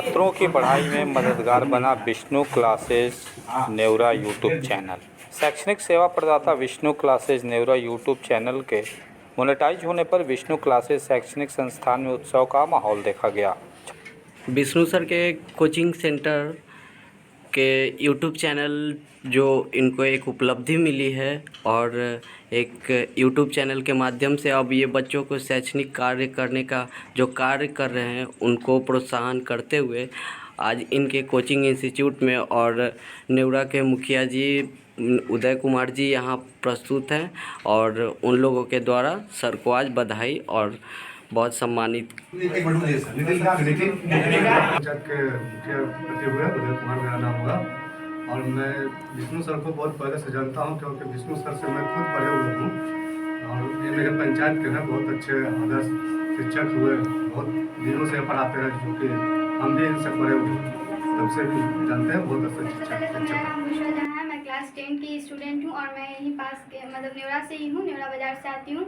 छात्रों की पढ़ाई में मददगार बना Vishnu classes Nevra YouTube channel. शैक्षणिक सेवा प्रदाता Vishnu classes Nevra YouTube channel के मोनेटाइज होने पर विष्णु क्लासेस शैक्षणिक संस्थान में उत्सव का माहौल देखा गया। विष्णु सर के कोचिंग सेंटर के यूट्यूब चैनल जो इनको एक उपलब्धि मिली है और एक यूट्यूब चैनल के माध्यम से अब ये बच्चों को शैक्षणिक कार्य करने का जो कार्य कर रहे हैं उनको प्रोत्साहन करते हुए आज इनके कोचिंग इंस्टीट्यूट में और नेवरा के मुखिया जी उदय कुमार जी यहाँ प्रस्तुत हैं और उन लोगों के द्वारा सर को आज बधाई और बहुत सम्मानित। मेरा नाम होगा और मैं विष्णु सर को बहुत पहले से जानता हूं क्योंकि विष्णु सर से मैं खुद पढ़े हुए हूं और ये मेरे पंचायत के हैं, बहुत अच्छे आदर्श शिक्षक हुए, बहुत दिनों से पढ़ाते रहे, जो कि हम भी इनसे पढ़े हुए तब से भी जानते हैं, बहुत अच्छे शिक्षक। मैं क्लास 10 की स्टूडेंट हूँ और मैं यहीं पास के मतलब नेवरा से ही हूँ, नेवरा बाज़ार से आती हूँ।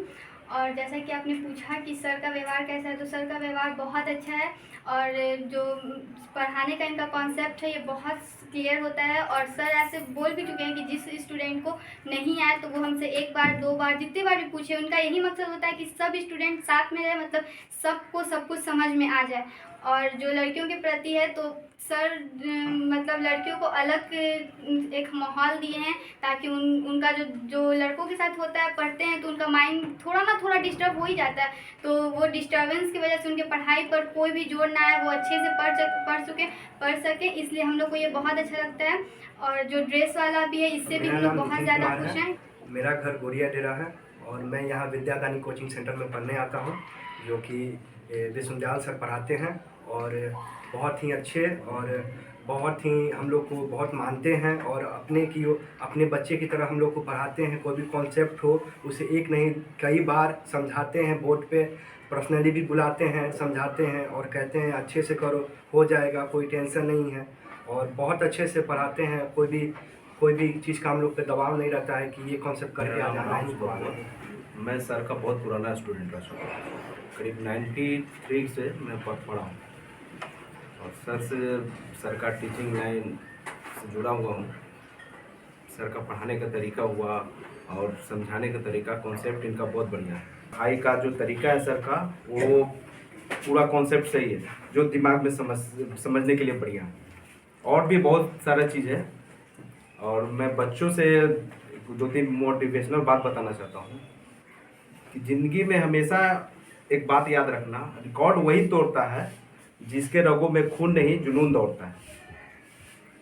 और जैसा कि आपने पूछा कि सर का व्यवहार कैसा है, तो सर का व्यवहार बहुत अच्छा है और जो पढ़ाने का इनका कॉन्सेप्ट है ये बहुत क्लियर होता है। और सर ऐसे बोल भी चुके हैं कि जिस स्टूडेंट को नहीं आए तो वो हमसे एक बार दो बार जितने बार भी पूछे, उनका यही मकसद होता है कि सब स्टूडेंट साथ में रहे, मतलब सबको सब कुछ समझ में आ जाए। और जो लड़कियों के प्रति है तो सर मतलब लड़कियों को अलग एक माहौल दिए हैं ताकि उनका जो लड़कों के साथ होता है, पढ़ते हैं तो उनका माइंड थोड़ा डिस्टर्ब हो ही जाता है, तो वो डिस्टर्बेंस की वजह से उनके पढ़ाई पर कोई भी जोर ना आए, वो अच्छे से पढ़ सके, इसलिए हम लोग को ये बहुत अच्छा लगता है। और जो ड्रेस वाला भी है इससे भी हम लोग बहुत ज़्यादा खुश हैं। मेरा घर गोरिया डेरा है और मैं यहाँ विद्यादानी कोचिंग सेंटर में पढ़ने आता हूँ, जो कि विष्णुदयाल सर पढ़ाते हैं और बहुत ही अच्छे और बहुत ही हम लोग को बहुत मानते हैं और अपने बच्चे की तरह हम लोग को पढ़ाते हैं। कोई भी कॉन्सेप्ट हो उसे एक नहीं कई बार समझाते हैं, बोर्ड पे पर्सनली भी बुलाते हैं, समझाते हैं और कहते हैं अच्छे से करो, हो जाएगा, कोई टेंशन नहीं है। और बहुत अच्छे से पढ़ाते हैं, कोई भी चीज़ का हम लोग पे दबाव नहीं रहता है कि ये कॉन्सेप्ट करके आ जाना है। मैं सर का बहुत पुराना स्टूडेंट रहा, करीब 93 से मैं पढ़ा हूँ और सर का टीचिंग लाइन से जुड़ा हुआ हूँ। सर का पढ़ाने का तरीका हुआ और समझाने का तरीका, कॉन्सेप्ट इनका बहुत बढ़िया है। पढ़ाई का जो तरीका है सर का, वो पूरा कॉन्सेप्ट सही है, जो दिमाग में समझने के लिए बढ़िया है। और भी बहुत सारा चीज़ है और मैं बच्चों से 2-3 मोटिवेशनल बात बताना चाहता हूँ कि ज़िंदगी में हमेशा एक बात याद रखना, रिकॉर्ड वही तोड़ता है जिसके रगों में खून नहीं जुनून दौड़ता है।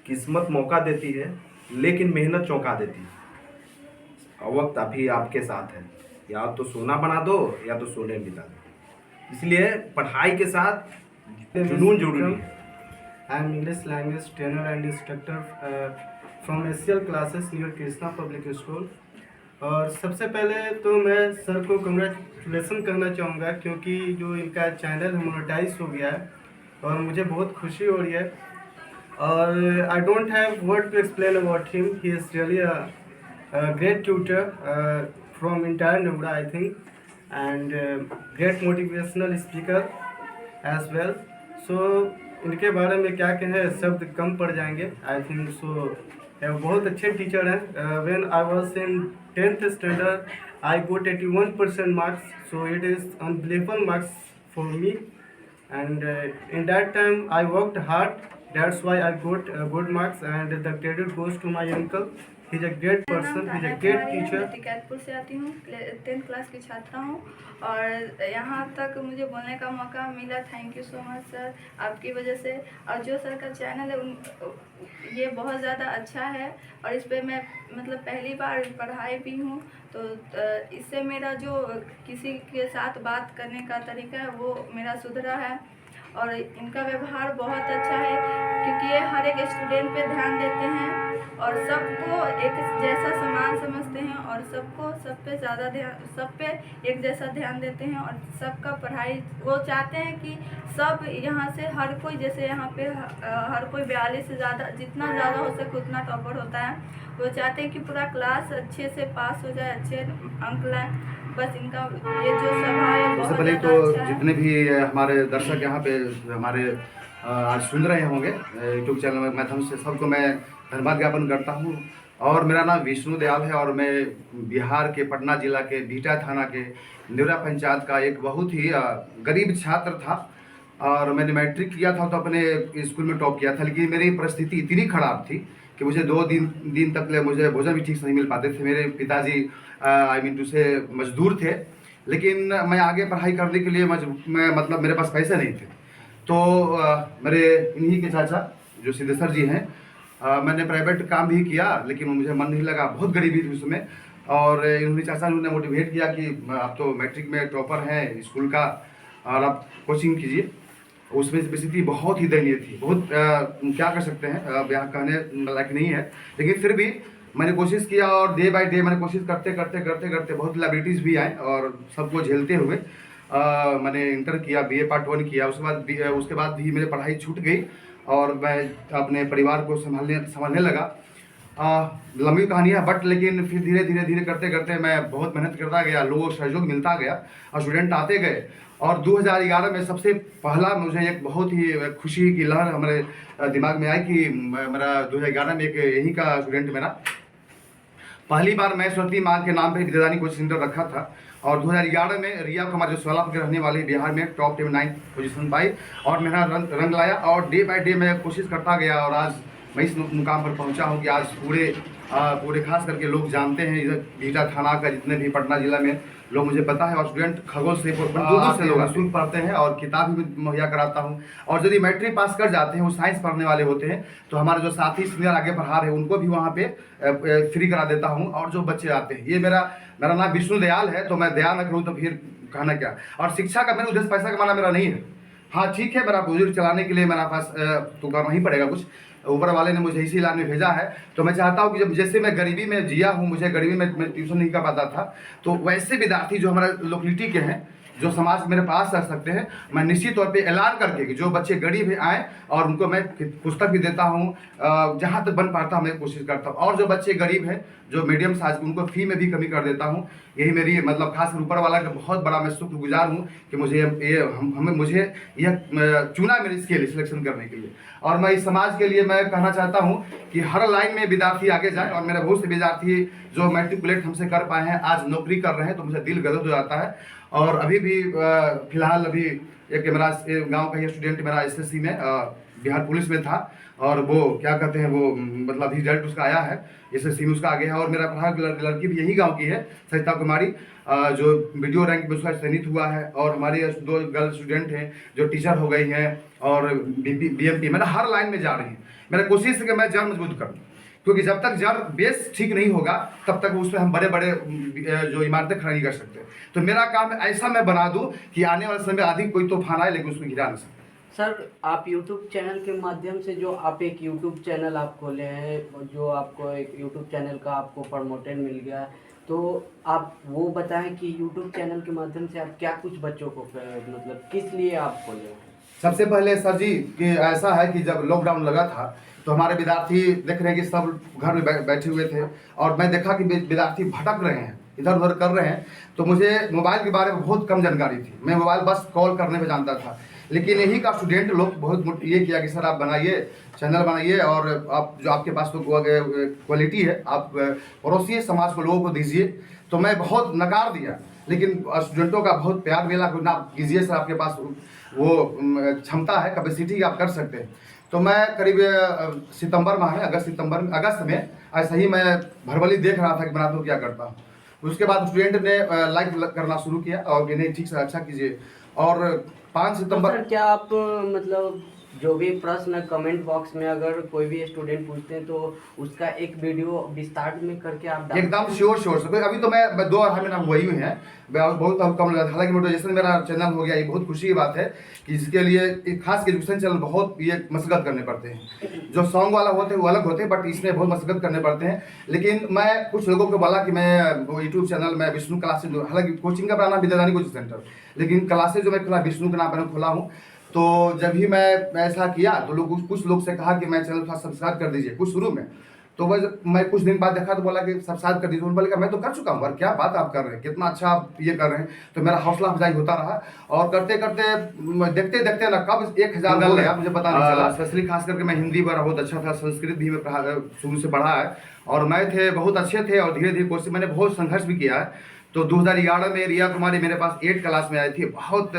किस्मत मौका देती है लेकिन मेहनत चौंका देती है। वक्त अभी आपके साथ है, या तो सोना बना दो या तो सोने में बिता दो, इसलिए पढ़ाई के साथ जुनून जरूरी है। I am English language trainer and instructor from SCL classes near Krishna public school. और सबसे पहले तो मैं सर को कंग्रेचुलेसन करना चाहूँगा क्योंकि जो इनका चैनल मोनेटाइज हो गया है और मुझे बहुत खुशी हो रही है। और I don't have word to explain about him, he is really a great tutor from entire never I think and great motivational speaker as well. So इनके बारे में क्या कहें, शब्द कम पड़ जाएंगे आई थिंक। सो बहुत अच्छे टीचर हैं। When I was in 10th standard I got 81% marks, so it is unbelievable marks for me and in that time I worked hard, that's why I got good marks and the credit goes to my uncle. He's a great person, he's a great teacher. मैं कैदपुर से आती हूँ, 10th class की छात्रा हूँ और यहाँ तक मुझे बोलने का मौका मिला। Thank you so much sir, आपकी वजह से। और जो सर का चैनल है ये बहुत ज़्यादा अच्छा है और इस पर मैं मतलब पहली बार पढ़ाई भी हूँ, तो इससे मेरा जो किसी के साथ बात करने का तरीका है वो मेरा सुधरा है। और इनका व्यवहार बहुत अच्छा है क्योंकि ये हर एक स्टूडेंट पे ध्यान देते हैं और सबको एक जैसा समान समझते हैं और सबको सब पे ज़्यादा ध्यान, सब पे एक जैसा ध्यान देते हैं और सबका पढ़ाई वो चाहते हैं कि सब यहाँ से हर कोई, जैसे यहाँ पे हर कोई 42 से ज़्यादा, जितना ज़्यादा हो सके उतना टॉपर होता है। वो चाहते हैं कि पूरा क्लास अच्छे से पास हो जाए, अच्छे अंक लाए। बस इनका ये जो सभा है सबसे पहले तो जितने भी हमारे दर्शक यहाँ पे हमारे आज सुन रहे होंगे यूट्यूब चैनल के माध्यम से। सबको मैं धन्यवाद ज्ञापन करता हूँ। और मेरा नाम विष्णु दयाल है और मैं बिहार के पटना जिला के बिहटा थाना के नेवरा पंचायत का एक बहुत ही गरीब छात्र था। और मैंने मैट्रिक किया था तो अपने स्कूल में टॉप किया था, लेकिन मेरी परिस्थिति इतनी ख़राब थी कि मुझे 2 दिन तक मुझे भोजन भी ठीक से नहीं मिल पाते थे। मेरे पिताजी आई मीन टू से मजदूर थे, लेकिन मैं आगे पढ़ाई करने के लिए मतलब मेरे पास पैसे नहीं थे। तो मेरे इन्हीं के चाचा जो सिद्धेश्वर जी हैं, मैंने प्राइवेट काम भी किया लेकिन मुझे मन नहीं लगा, बहुत गरीबी थी उसमें। और इन्होंने चाचा ने मोटिवेट किया कि आप तो मैट्रिक में टॉपर हैं स्कूल का और आप कोचिंग कीजिए। उसमें स्थिति बहुत ही दयनीय थी, बहुत क्या कर सकते हैं, अब यहाँ कहने लायक नहीं है। लेकिन फिर भी मैंने कोशिश किया और डे बाय डे मैंने कोशिश करते करते बहुत लाइबिलिटीज़ भी आए और सबको झेलते हुए मैंने इंटर किया, BA पार्ट 1 किया। उसके बाद भी मेरी पढ़ाई छूट गई और मैं अपने परिवार को संभालने लगा। लंबी कहानी है बट लेकिन फिर धीरे करते मैं बहुत मेहनत करता गया, लोगों को सहयोग मिलता गया और स्टूडेंट आते गए। और 2011 में सबसे पहला मुझे एक बहुत ही खुशी की लहर हमारे दिमाग में आई कि मेरा 2011 में एक यहीं का स्टूडेंट मेरा पहली बार मैं सरस्वती माँ के नाम पे विद्यादानी कोचिंग सेंटर रखा था। और 2011 में रिया कुमार जो सोलापुर के रहने वाले बिहार में टॉप 10 9 पोजीशन पाई और मेरा रंग लाया। और डे बाय डे मैं कोशिश करता गया और आज मैं इस मुकाम पर पहुंचा हूं कि आज पूरे खास करके लोग जानते हैं इधर बिहटा थाना का, जितने भी पटना जिला में लोग मुझे पता है। और स्टूडेंट खगोल से दूर से लोग शुल्क पढ़ते हैं और किताब भी मुहैया कराता हूँ। और यदि मैट्रिक पास कर जाते हैं, वो साइंस पढ़ने वाले होते हैं, तो हमारे जो साथी सीनियर आगे पढ़ा रहे हैं उनको भी वहाँ पे फ्री करा देता हूँ। और जो बच्चे आते हैं, ये मेरा नाम विष्णु दयाल है, तो मैं दया न करूँ तो फिर कहना क्या। और शिक्षा का मेरा उद्देश्य पैसा कमाना मेरा नहीं है। हाँ ठीक है, मेरा बुजुर्ग चलाने के लिए मेरा पास तो करना ही पड़ेगा कुछ, ऊपर वाले ने मुझे इसी लाइन में भेजा है। तो मैं चाहता हूँ कि जब जैसे मैं गरीबी में जिया हूँ, मुझे गरीबी में मैं ट्यूशन नहीं कर पाता था, तो वैसे विद्यार्थी जो हमारे लोकेलिटी के हैं, जो समाज मेरे पास रह सकते हैं, मैं निश्चित तौर पे ऐलान करके कि जो बच्चे गरीब आएँ और उनको मैं पुस्तक भी देता हूँ, जहाँ तक बन पाता हूँ मैं कोशिश करता हूँ। और जो बच्चे गरीब हैं, जो मीडियम साइज, उनको फ़ी में भी कमी कर देता हूँ। यही मेरी मतलब खास ऊपर वाला का बहुत बड़ा मैं शुक्रगुजार हूँ कि मुझे यह चुना मेरे इसके लिए सिलेक्शन करने के लिए। और मैं इस समाज के लिए मैं कहना चाहता हूँ कि हर लाइन में विद्यार्थी आगे जाए। और मेरे बहुत से विद्यार्थी जो मैट्रिकुलेट हमसे कर पाए हैं आज नौकरी कर रहे हैं, तो मुझे दिल गदगद हो जाता है। और अभी भी फिलहाल अभी एक मेरा गांव का ही स्टूडेंट मेरा SSC में बिहार पुलिस में था और वो क्या कहते हैं, वो मतलब अभी रिजल्ट उसका आया है, SSC में उसका आगे है। और मेरा पढ़ा लड़की भी यही गांव की है, सरिता कुमारी, जो वीडियो रैंक में उसका चयनित हुआ है। और हमारे 2 गर्ल स्टूडेंट हैं जो टीचर हो गई हैं और BMP मतलब हर लाइन में जा रही हैं। मेरा कोशिश है कि मैं जड़ मजबूत करूँ, क्योंकि जब तक जड़ बेस ठीक नहीं होगा तब तक उसमें हम बड़े जो इमारतें खड़ा नहीं कर सकते। तो मेरा काम ऐसा मैं बना दूं कि आने वाले समय अधिक कोई तूफान आए लेकिन उसको गिरा नहीं सकते। सर, आप YouTube चैनल के माध्यम से जो आप एक YouTube चैनल आप खोले हैं, जो आपको एक YouTube चैनल का आपको प्रमोटेड मिल गया, तो आप वो बताएं कि YouTube चैनल के माध्यम से आप क्या कुछ बच्चों को मतलब किस लिए आप खोले? सबसे पहले सर जी कि ऐसा है कि जब लॉकडाउन लगा था तो हमारे विद्यार्थी देख रहे हैं कि सब घर में बैठे हुए थे और मैं देखा कि विद्यार्थी भटक रहे हैं, इधर उधर कर रहे हैं। तो मुझे मोबाइल के बारे में बहुत कम जानकारी थी, मैं मोबाइल बस कॉल करने में जानता था। लेकिन यही का स्टूडेंट लोग बहुत ये किया कि सर आप बनाइए, चैनल बनाइए और आप जो आपके पास तो क्वालिटी है आप पड़ोसी समाज को लोगों को दीजिए। तो मैं बहुत नकार दिया, लेकिन स्टूडेंटों का बहुत प्यार मिला कि ना कीजिए सर, आपके पास वो क्षमता है, कैपेसिटी आप कर सकते हैं। तो मैं करीब सितंबर माह में अगस्त में ऐसा ही मैं भरवली देख रहा था कि बनाता हूँ क्या करता हूँ। उसके बाद स्टूडेंट ने लाइक करना शुरू किया और नहीं ठीक से अच्छा कीजिए। और 5 सितंबर तो क्या आप मतलब जो भी प्रश्न कमेंट बॉक्स में अगर कोई भी स्टूडेंट पूछते हैं तो उसका एक वीडियो विस्तार में करके आप एकदम श्योर अभी तो मैं 2-2.5 महीना हुआ ही है, बहुत कम लगा। हालांकि मोटिवेशन मेरा चैनल हो गया, ये बहुत खुशी की बात है कि इसके लिए खास एजुकेशन चैनल बहुत ये मशक्कत करने पड़ते हैं। जो सॉन्ग वाला होते हैं वो अलग होते हैं, बट इसमें बहुत मशक्कत करने पड़ते हैं। लेकिन मैं कुछ लोगों को बोला कि मैं वो यूट्यूब चैनल में विष्णु क्लासेज, हालांकि कोचिंग का नाम विद्यादानी कोचिंग सेंटर, लेकिन क्लासेज जो मैं खुला विष्णु के नाम पर खोला हूँ। तो जब भी मैं ऐसा किया तो कुछ लोग से कहा कि मैं चैनल थोड़ा सब्सक्राइब कर दीजिए कुछ शुरू में। तो मैं कुछ दिन बाद देखा तो बोला कि सब्सक्राइब कर दीजिए। उन्होंने बोला कि मैं तो कर चुका हूँ। और क्या बात आप कर रहे हैं, कितना अच्छा आप ये कर रहे हैं। तो मेरा हौसला अफजाई होता रहा और करते करते देखते देखते ना कब 1000 हो गया मुझे पता नहीं चला। स्पेशली खास करके मैं हिंदी पर बहुत अच्छा था, संस्कृत भी मैं शुरू से पढ़ा है और मैथ थे बहुत अच्छे थे और धीरे धीरे कोशिश मैंने बहुत संघर्ष भी किया है। तो 2011 में रिया कुमारी मेरे पास 8 क्लास में आई थी। बहुत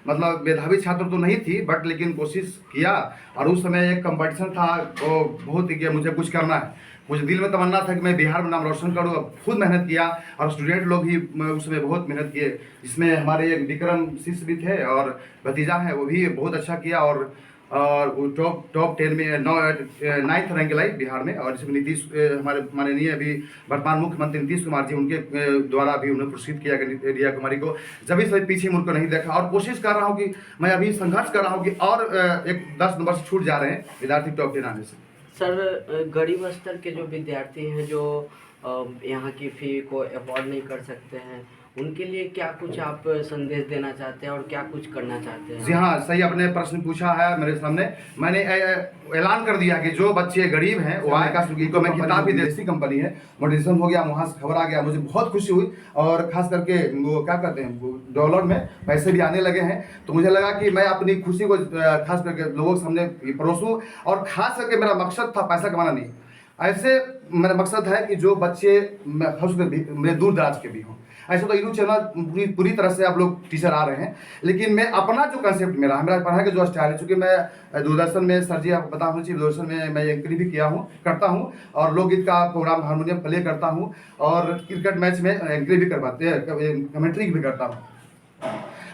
मतलब मेधावी छात्र तो नहीं थी बट लेकिन कोशिश किया और उस समय एक कंपटीशन था वो बहुत ही कि मुझे कुछ करना है। मुझे दिल में तमन्ना था कि मैं बिहार में नाम रोशन करूँ। खुद मेहनत किया और स्टूडेंट लोग भी उस समय बहुत मेहनत किए। इसमें हमारे एक विक्रम शिष्य भी थे और भतीजा है वो भी बहुत अच्छा किया और वो टॉप 10 में 9th रैंक लाई बिहार में। और इसमें नीतीश हमारे माननीय अभी वर्तमान मुख्यमंत्री नीतीश कुमार जी उनके द्वारा भी उन्हें पुरस्कृत किया गया रिया कुमारी को। जब भी पीछे मुड़कर नहीं देखा और कोशिश कर रहा हूँ कि मैं अभी संघर्ष कर रहा हूँ कि और एक 10 नंबर से छूट जा रहे हैं विद्यार्थी टॉप 10 आने से। सर गरीब स्तर के जो विद्यार्थी हैं जो यहाँ की फ़ी को अफोर्ड नहीं कर सकते हैं उनके लिए क्या कुछ आप संदेश देना चाहते हैं और क्या कुछ करना चाहते हैं? जी हाँ, सही आपने प्रश्न पूछा है मेरे सामने। मैंने ऐलान कर दिया कि जो बच्चे गरीब हैं वो आय का को मैं किताब भी देसी कंपनी है मोटिवेशन हो गया, वहाँ से खबर आ गया, मुझे बहुत खुशी हुई। और खास करके वो क्या कहते हैं वो डॉलर में पैसे भी आने लगे हैं। तो मुझे लगा कि मैं अपनी खुशी को खास करके लोगों के सामने परोसूँ। और खास करके मेरा मकसद था पैसा कमाना नहीं, ऐसे मेरा मकसद है कि जो बच्चे मेरे दूर दराज के भी हों। ऐसे तो यूट्यूब चैनल पूरी तरह से आप लोग टीचर आ रहे हैं, लेकिन मैं अपना जो कंसेप्ट मेरा पढ़ाई का जो स्टाइल है, चूँकि मैं दूरदर्शन में सर जी आपको पता होना चाहिए दूरदर्शन में मैं एंकरिंग भी करता हूँ और लोकगीत का प्रोग्राम हारमोनियम प्ले करता हूँ और क्रिकेट मैच में एंकरिंग भी करवाते हैं, कमेंट्री भी करता हूँ।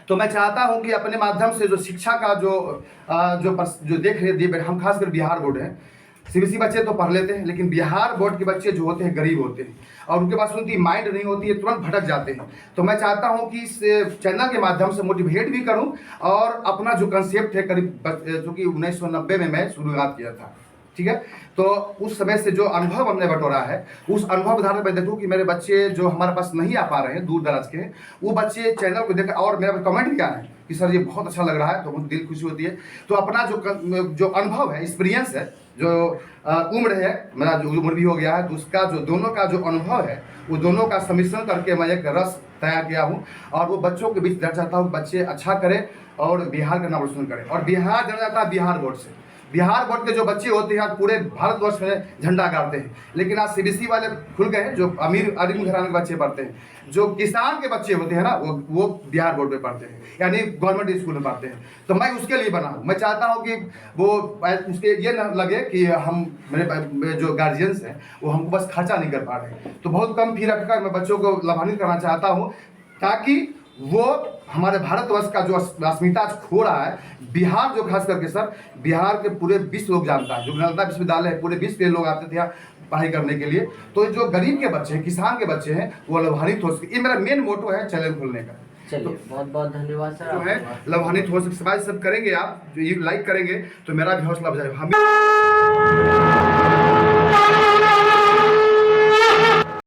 तो मैं चाहता हूँ कि अपने माध्यम से जो शिक्षा का जो देख रहे हम खासकर बिहार बोर्ड है, सीबीएसई बच्चे तो पढ़ लेते हैं लेकिन बिहार बोर्ड के बच्चे जो होते हैं गरीब होते हैं और उनके पास उनकी माइंड नहीं होती है, तुरंत भटक जाते हैं। तो मैं चाहता हूं कि इस चैनल के माध्यम से मोटिवेट भी करूं और अपना जो कंसेप्ट है करीब जो कि 1990 में मैं शुरुआत किया था, ठीक है। तो उस समय से जो अनुभव हमने बटोरा है उस अनुभव आधार पर देखूँ कि मेरे बच्चे जो हमारे पास नहीं आ पा रहे हैं दूर दराज के, वो बच्चे चैनल को देख और मेरा कमेंट भी आया है कि सर ये बहुत अच्छा लग रहा है, तो बहुत दिल खुशी होती है। तो अपना जो अनुभव है, एक्सपीरियंस है, जो उम्र है, मेरा जो उम्र भी हो गया है, तो उसका जो दोनों का जो अनुभव है वो दोनों का सम्मिश्रण करके मैं एक रस तैयार किया हूँ और वो बच्चों के बीच देना चाहता हूँ बच्चे अच्छा करें और बिहार का नाम रोशन करें। और बिहार जाना जाता है बिहार बोर्ड से। बिहार बोर्ड के जो बच्चे होते हैं आज पूरे भारतवर्ष में झंडा गाड़ते हैं, लेकिन आज सीबीएसई वाले खुल गए हैं, जो अमीर घराने के बच्चे पढ़ते हैं, जो किसान के बच्चे होते हैं ना वो बिहार बोर्ड में पढ़ते हैं, यानी गवर्नमेंट स्कूल में पढ़ते हैं। तो मैं उसके लिए बना हूँ। मैं चाहता हूँ कि वो उसके ये न लगे कि हम मेरे जो गार्जियंस हैं वो हमको बस खर्चा नहीं कर पा रहे। तो बहुत कम फी रखकर मैं बच्चों को लाभान्वित करना चाहता हूँ ताकि वो हमारे भारतवर्ष का जो अस्मिता आज खो रहा है। बिहार जो खास करके सर बिहार के पूरे विश्व लोग जानता है, जो नालंदा विश्वविद्यालय है पूरे विश्व के लोग आते थे यहाँ पढ़ाई करने के लिए। तो जो गरीब के बच्चे हैं, किसान के बच्चे हैं, वो लाभान्वित हो सके, ये मेरा मेन मोटो है चैनल खोलने का। चलिए बहुत बहुत धन्यवाद सर। जो है लाभान्वित हो सके, सब करेंगे आप, जो ये लाइक करेंगे तो मेरा भी हौसला अफजाई हम